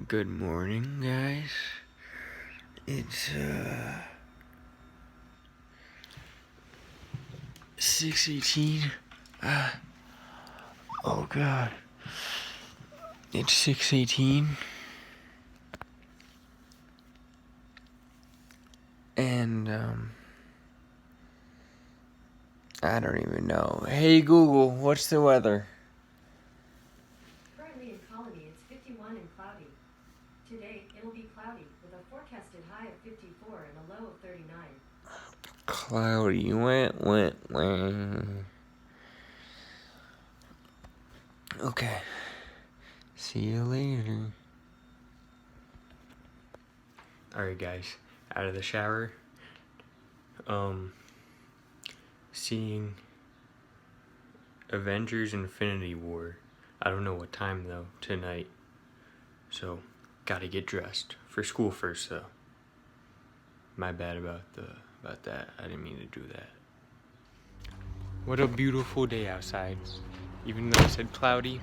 Good morning, guys. It's 6:18. Oh god. It's 6:18. And I don't even know. Hey Google, what's the weather? Currently in Colony, it's 51 and cloudy. Today, it'll be cloudy with a forecasted high of 54 and a low of 39. Cloudy. Okay. See you later. Alright guys, out of the shower. Seeing Avengers Infinity War. I don't know what time though, tonight. So, gotta get dressed. For school first though. My bad about that. I didn't mean to do that. What a beautiful day outside. Even though it said cloudy,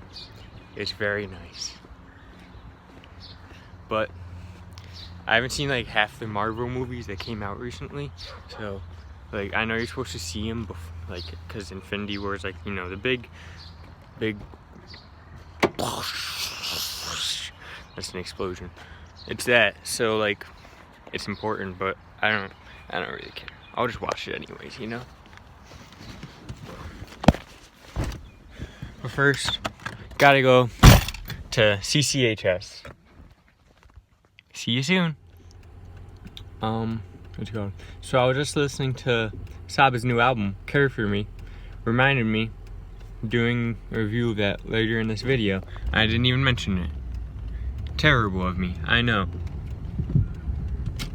it's very nice. But I haven't seen like half the Marvel movies that came out recently, so like I know you're supposed to see them before, like, because Infinity War is like, you know, the big that's an explosion. It's that, so like it's important, but I don't really care. I'll just watch it anyways, you know. But first, gotta go to CCHS. See you soon. What's it called? So I was just listening to Saba's new album, Care For Me. Reminded me doing a review of that later in this video. I didn't even mention it. Terrible of me, I know.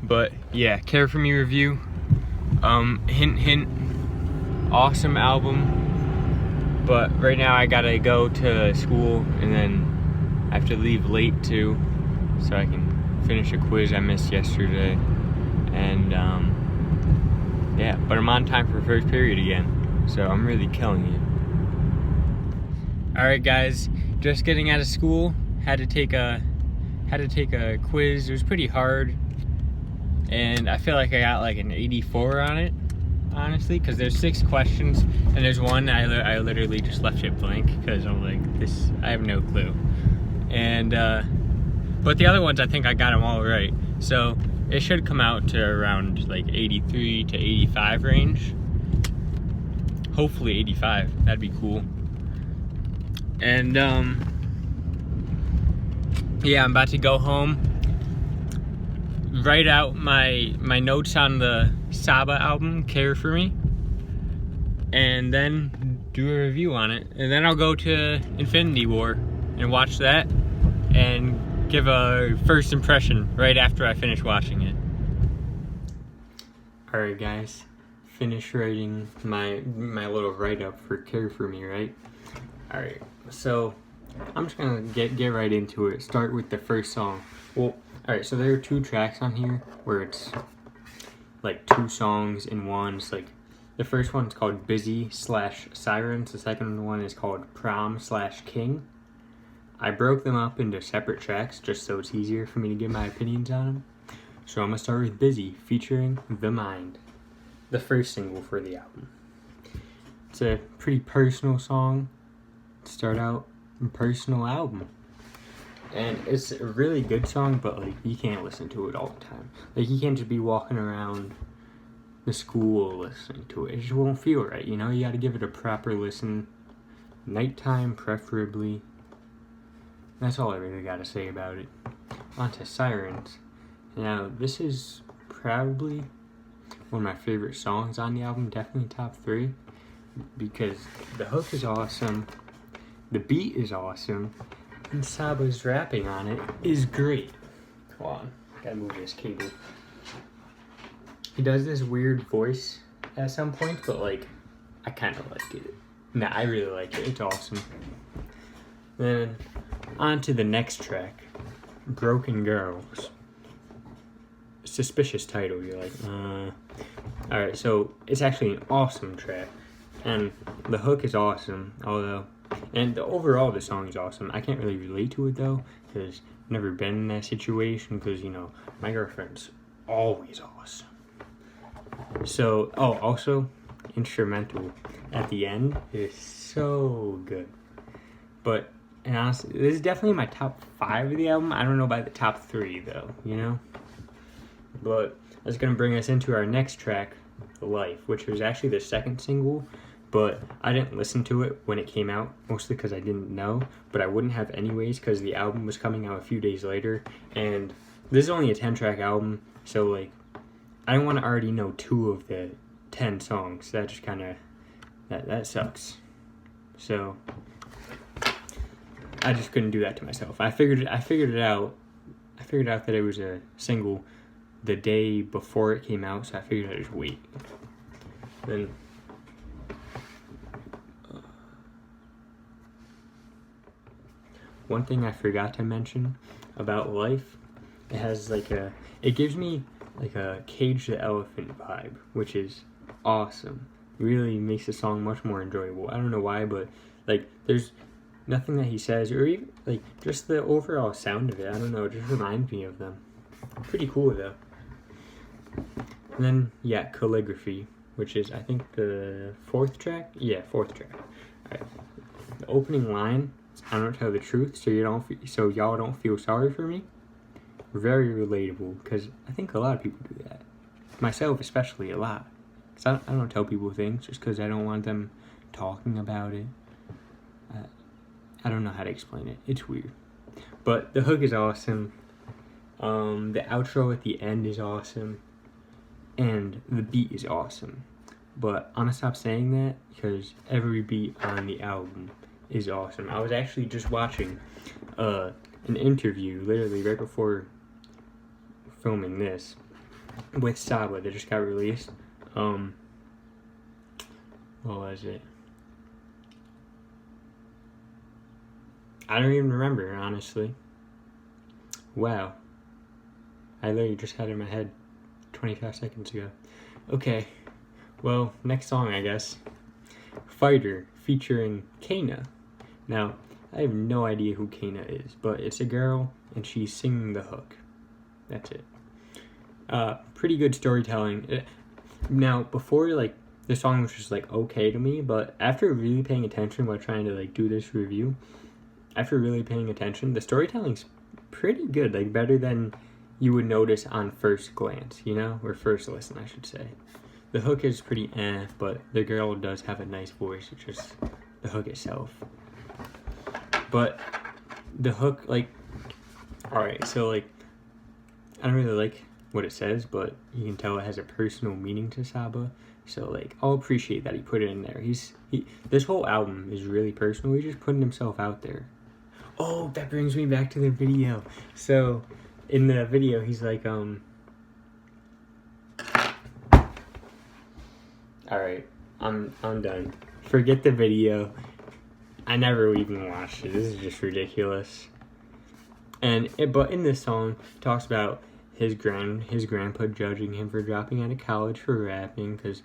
But yeah, Care For Me review. Hint, awesome album. But right now I gotta go to school and then I have to leave late too, so I can finish a quiz I missed yesterday. And yeah, but I'm on time for first period again, so I'm really killing it. Alright guys, just getting out of school. Had to take a quiz. It was pretty hard, and I feel like I got like an 84 on it, honestly, because there's 6 questions and there's one I literally just left it blank because I'm like, this, I have no clue. And but the other ones I think I got them all right, so it should come out to around like 83 to 85 range. Hopefully 85, that'd be cool. And yeah, I'm about to go home, write out my notes on the Saba album, Care For Me, and then do a review on it. And then I'll go to Infinity War and watch that and give a first impression right after I finish watching it. Alright guys, finished writing my little write-up for Care For Me, right? Alright, so I'm just gonna get right into it. Start with the first song. Well, alright, so there are 2 tracks on here where it's like 2 songs in one. It's like, the first one's called Busy/Sirens, the second one is called Prom/King. I broke them up into separate tracks just so it's easier for me to give my opinions on them. So I'm going to start with Busy, featuring The Mind, the first single for the album. It's a pretty personal song to start out a personal album. And it's a really good song, but like, you can't listen to it all the time. Like, you can't just be walking around the school listening to it. It just won't feel right, you know? You got to give it a proper listen. Nighttime, preferably. That's all I really got to say about it. On to Sirens. Now, this is probably one of my favorite songs on the album, definitely top 3, because the hook is awesome, the beat is awesome, and Saba's rapping on it is great. Come on, gotta move this cable. He does this weird voice at some point, but like, I kind of like it. Nah, I really like it, it's awesome. Then, on to the next track, Broken Girls. Suspicious title, you're like, Alright, so it's actually an awesome track, and the hook is awesome, although And overall, the song is awesome. I can't really relate to it though, because I've never been in that situation. Because my girlfriend's always awesome. So, also, instrumental at the end is so good. But, and honestly, this is definitely my top 5 of the album. I don't know about the top 3 though, But that's gonna bring us into our next track, Life, which was actually the second single. But I didn't listen to it when it came out, mostly because I didn't know. But I wouldn't have anyways, because the album was coming out a few days later. And this is only a 10-track album, so I didn't want to already know 2 of the 10 songs. That just kind of, that sucks. So I just couldn't do that to myself. I figured it out. I figured out that it was a single the day before it came out, so I figured I'd just wait. Then one thing I forgot to mention about Life, it gives me a Cage the Elephant vibe, which is awesome. Really makes the song much more enjoyable. I don't know why, but there's nothing that he says, or even just the overall sound of it. I don't know, it just reminds me of them. Pretty cool though. And then Calligraphy, which is I think the 4th track. Yeah, 4th track. Alright. The opening line, I don't tell the truth, so y'all don't feel sorry for me. Very relatable, because I think a lot of people do that. Myself especially, a lot. Because I don't tell people things just because I don't want them talking about it. I don't know how to explain it. It's weird. But the hook is awesome. The outro at the end is awesome. And the beat is awesome. But I'm going to stop saying that because every beat on the album is awesome. I was actually just watching an interview literally right before filming this with Saba that just got released. What was it? I don't even remember, honestly. Wow. I literally just had it in my head 25 seconds ago. Okay. Well, next song, I guess. Fighter, featuring Kana. Now, I have no idea who Kana is, but it's a girl, and she's singing the hook. That's it. Pretty good storytelling. Now, before, the song was just, okay to me, but after really paying attention while trying to, do this review, after really paying attention, the storytelling's pretty good, better than you would notice on first glance, or first listen, I should say. The hook is pretty but the girl does have a nice voice. It's just the hook itself. But the hook, alright, so, I don't really like what it says, but you can tell it has a personal meaning to Saba. So, I'll appreciate that he put it in there. This whole album is really personal. He's just putting himself out there. Oh, that brings me back to the video. So, in the video, he's alright, I'm done. Forget the video. I never even watched it. This is just ridiculous. But in this song, it talks about his grandpa judging him for dropping out of college for rapping, because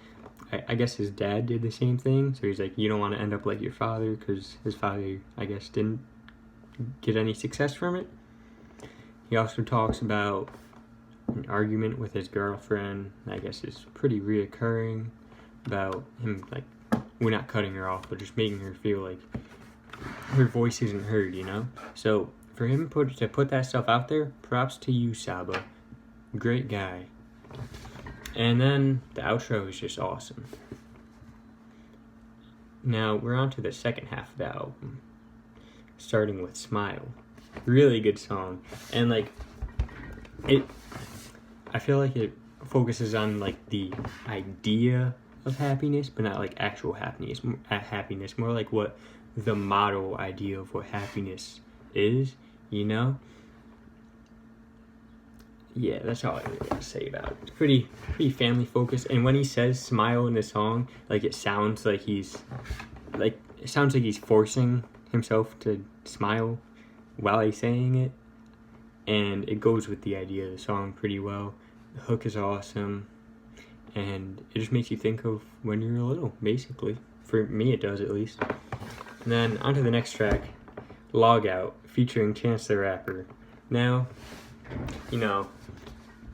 I guess his dad did the same thing. So he's like, you don't want to end up like your father, because his father, I guess, didn't get any success from it. He also talks about an argument with his girlfriend, I guess is pretty reoccurring, about him, we're not cutting her off, but just making her feel like her voice isn't heard, So, for him to put that stuff out there, props to you, Saba. Great guy. And then the outro is just awesome. Now, we're on to the second half of the album, starting with Smile. Really good song. And, I feel like it focuses on, the idea of happiness, but not, actual happiness. More like what the model idea of what happiness is, Yeah, that's all I really got to say about it. It's pretty family focused. And when he says smile in the song, it sounds like he's forcing himself to smile while he's saying it. And it goes with the idea of the song pretty well. The hook is awesome. And it just makes you think of when you were little, basically. For me, it does, at least. And then onto the next track, Log Out, featuring Chance the Rapper. Now, you know,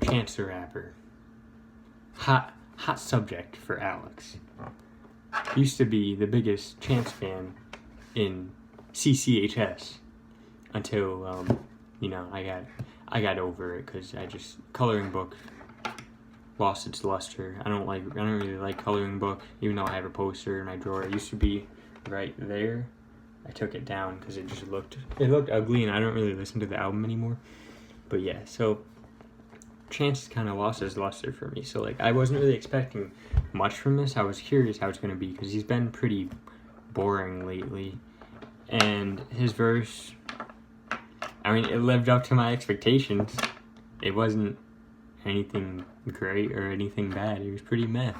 Chance the Rapper. Hot subject for Alex. Used to be the biggest Chance fan in CCHS until, I got over it because coloring book lost its luster. I don't really like coloring book, even though I have a poster in my drawer. It used to be right there. I took it down because it looked ugly, and I don't really listen to the album anymore. But yeah, so Chance kind of lost his luster for me. So I wasn't really expecting much from this. I was curious how it's gonna be because he's been pretty boring lately, and his verse, it lived up to my expectations. It wasn't anything great or anything bad. It was pretty meh.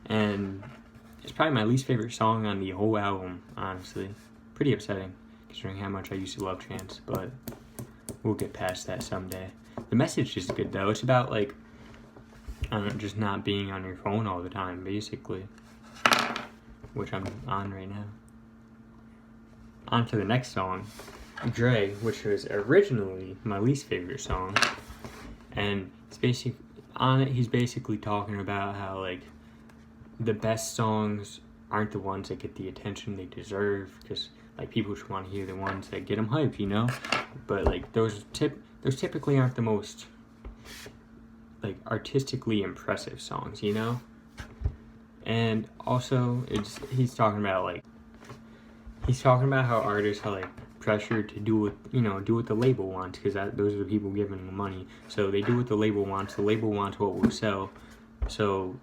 And it's probably my least favorite song on the whole album, honestly. Pretty upsetting, considering how much I used to love Chance, but we'll get past that someday. The message is good, though. It's about, just not being on your phone all the time, basically. Which I'm on right now. On to the next song, Dre, which was originally my least favorite song. And he's basically talking about how, the best songs aren't the ones that get the attention they deserve, because, people just want to hear the ones that get them hyped, you know? But, those typically aren't the most, artistically impressive songs, you know? And also, he's talking about how artists are, pressured to do what the label wants, because those are the people giving them money. So they do what the label wants. The label wants what will sell. So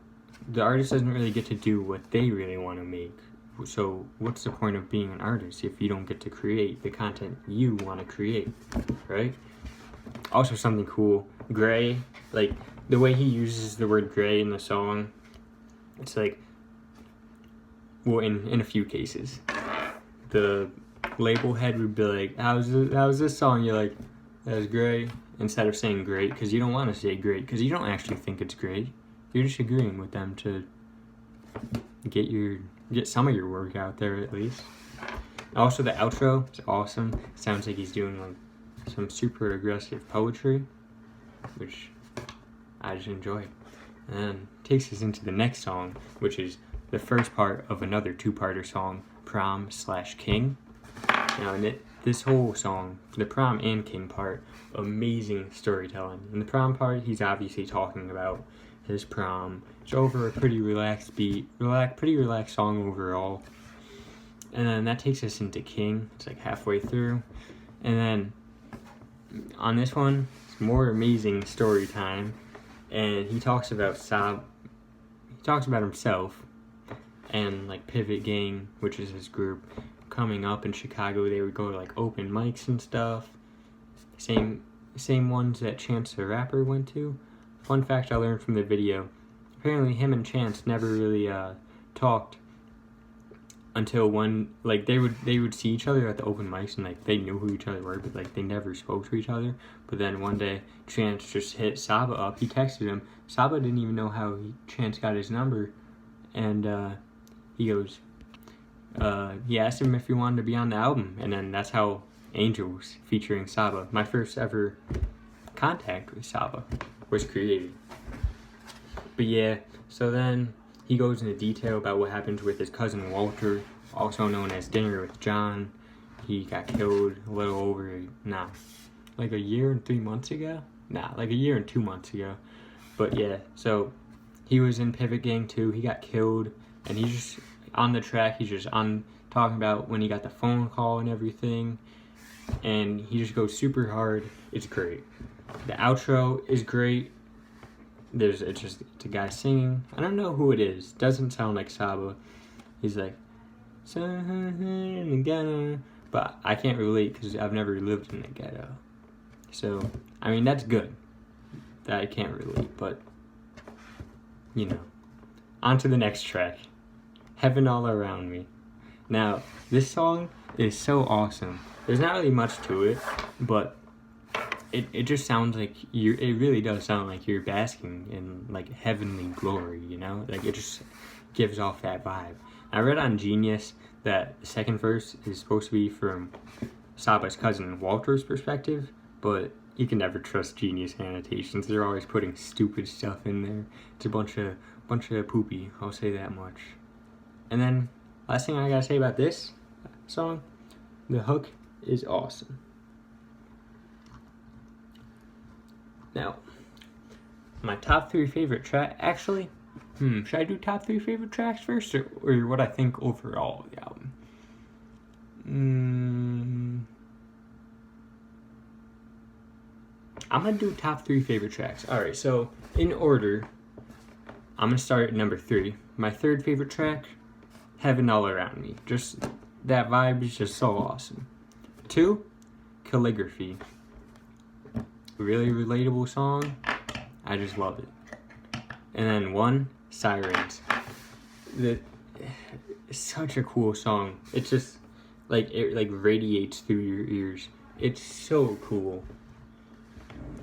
the artist doesn't really get to do what they really want to make. So what's the point of being an artist if you don't get to create the content you want to create, right? Also, something cool, Gray, the way he uses the word gray in the song, it's in a few cases, the label head would be like, how's this song? You're like, that was great, instead of saying great, because you don't want to say great, because you don't actually think it's great. You're just agreeing with them to get some of your work out there, at least. Also, the outro is awesome. Sounds like he's doing some super aggressive poetry, which I just enjoy. And takes us into the next song, which is the first part of another two-parter song, Prom/King. Now, this whole song, the prom and king part, amazing storytelling. In the prom part, he's obviously talking about his prom. It's over a pretty relaxed beat, pretty relaxed song overall. And then that takes us into King. It's halfway through. And then on this one, it's more amazing story time. And he talks about himself and Pivot Gang, which is his group. Coming up in Chicago, they would go to open mics and stuff. Same ones that Chance the Rapper went to. Fun fact I learned from the video: apparently him and Chance never really talked until they would see each other at the open mics, and they knew who each other were, but they never spoke to each other. But then one day Chance just hit Saba up. He texted him. Saba didn't even know how Chance got his number, and he goes. He asked him if he wanted to be on the album, and then that's how Angels featuring Saba, my first ever contact with Saba, was created. But yeah, so then he goes into detail about what happened with his cousin Walter, also known as Dinner with John. He got killed a little over, a year and 3 months ago? A year and 2 months ago. But yeah, so he was in Pivot Gang too. He got killed, and he's just on the track. He's just talking about when he got the phone call and everything, and he just goes super hard. It's great. The outro is great. It's a guy singing. I don't know who it is. Doesn't sound like Saba. He's like, but I can't relate because I've never lived in the ghetto. So, that's good. That I can't relate, but, on to the next track. Heaven All Around Me. Now, this song is so awesome. There's not really much to it, but it just sounds like it really does sound like you're basking in heavenly glory, it just gives off that vibe. I read on Genius that second verse is supposed to be from Saba's cousin Walter's perspective, but you can never trust Genius Annotations. They're always putting stupid stuff in there. It's a bunch of poopy, I'll say that much. And then, last thing I gotta say about this song, the hook is awesome. Now, my top 3 favorite track, actually, should I do top 3 favorite tracks first, or what I think overall of the album? I'm gonna do top 3 favorite tracks. Alright, so in order, I'm gonna start at number 3. My third favorite track, Heaven All Around Me. Just that vibe is just so awesome. 2, Calligraphy. Really relatable song. I just love it. And then 1, Sirens. It's such a cool song. It's just it radiates through your ears. It's so cool.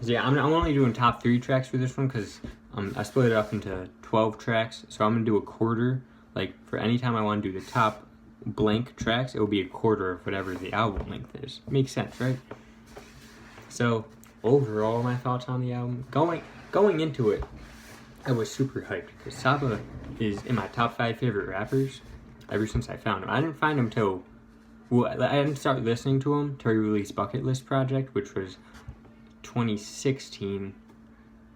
So yeah, I'm only doing top 3 tracks for this one because I split it up into 12 tracks. So I'm gonna do a quarter. Like for any time I want to do the top blank tracks, it will be a quarter of whatever the album length is. Makes sense, right? So overall, my thoughts on the album. Going into it, I was super hyped because Saba is in my top 5 favorite rappers ever since I found him. I didn't find him till, I didn't start listening to him till he released Bucket List Project, which was 2016.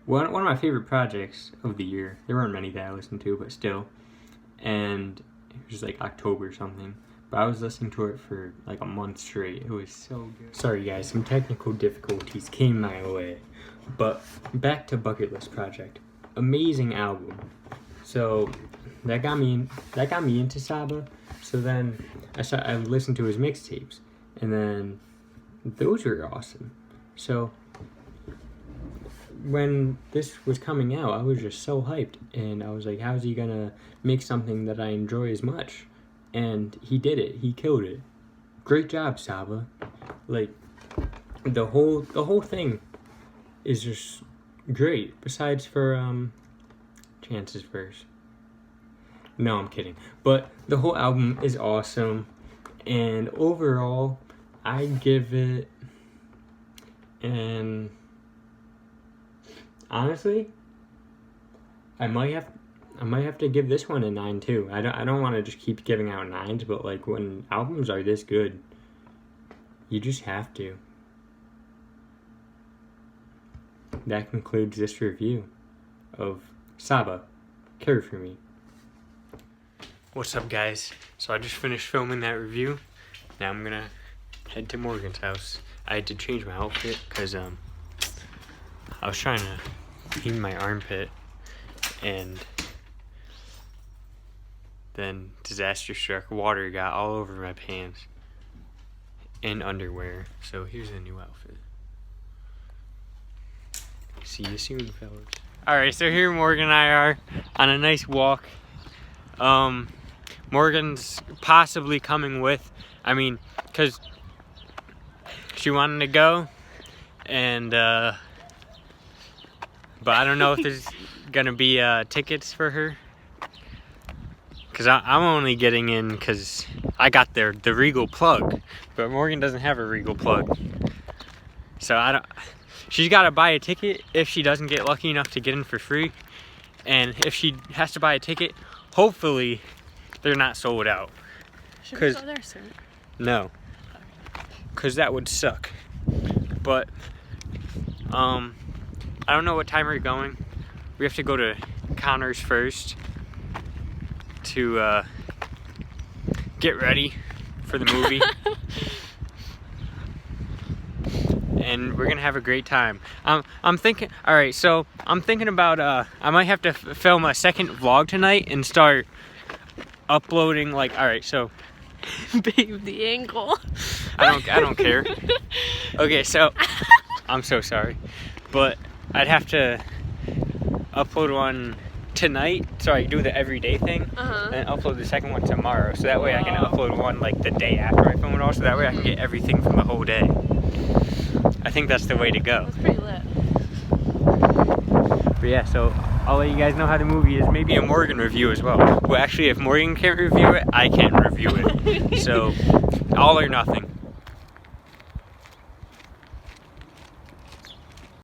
One of my favorite projects of the year. There weren't many that I listened to, but still. And it was like October or something. But I was listening to it for like a month straight. It was so good. Sorry guys, some technical difficulties came my way. But back to Bucket List Project. Amazing album. So that got me into Saba. So then I listened to his mixtapes, and then those were awesome. So when this was coming out, I was just so hyped, and I was like, how's he gonna make something that I enjoy as much? And he did it. He killed it. Great job, Saba. Like the whole thing is just great. Besides for Chance's verse. No, I'm kidding. But the whole album is awesome, and overall, I give it an. Honestly, I might have to give this one a 9 too. I don't want to just keep giving out 9s, but like when albums are this good, you just have to. That concludes this review of Saba, Care For Me. What's up, guys? So I just finished filming that review. Now I'm gonna head to Morgan's house. I had to change my outfit because I was trying to clean my armpit, and then disaster struck. Water got all over my pants and underwear. So here's a new outfit. See you soon, fellas. Alright, so here Morgan and I are on a nice walk. Morgan's possibly coming with. I mean, because she wanted to go, and but I don't know if there's gonna be tickets for her, because I'm only getting in because I got the Regal plug, but Morgan doesn't have a Regal plug, so she's got to buy a ticket if she doesn't get lucky enough to get in for free, and if she has to buy a ticket, hopefully they're not sold out. Should we go there soon? No, because that would suck. But I don't know what time we're going. We have to go to Connors first to get ready for the movie. And we're gonna have a great time. I'm thinking, alright, so I'm thinking about I might have to film a second vlog tonight and start uploading, like, alright, so Babe, the angle. I don't care. Okay, so I'm so sorry, but I'd have to upload one tonight, so I do the everyday thing, and upload the second one tomorrow, so that way I can upload one like the day after I film it all, so that way I can get everything from the whole day. I think that's the way to go. That's pretty lit. But yeah, so I'll let you guys know how the movie is. Maybe a Morgan review as well. Well, actually, if Morgan can't review it, I can't review it. So, all or nothing.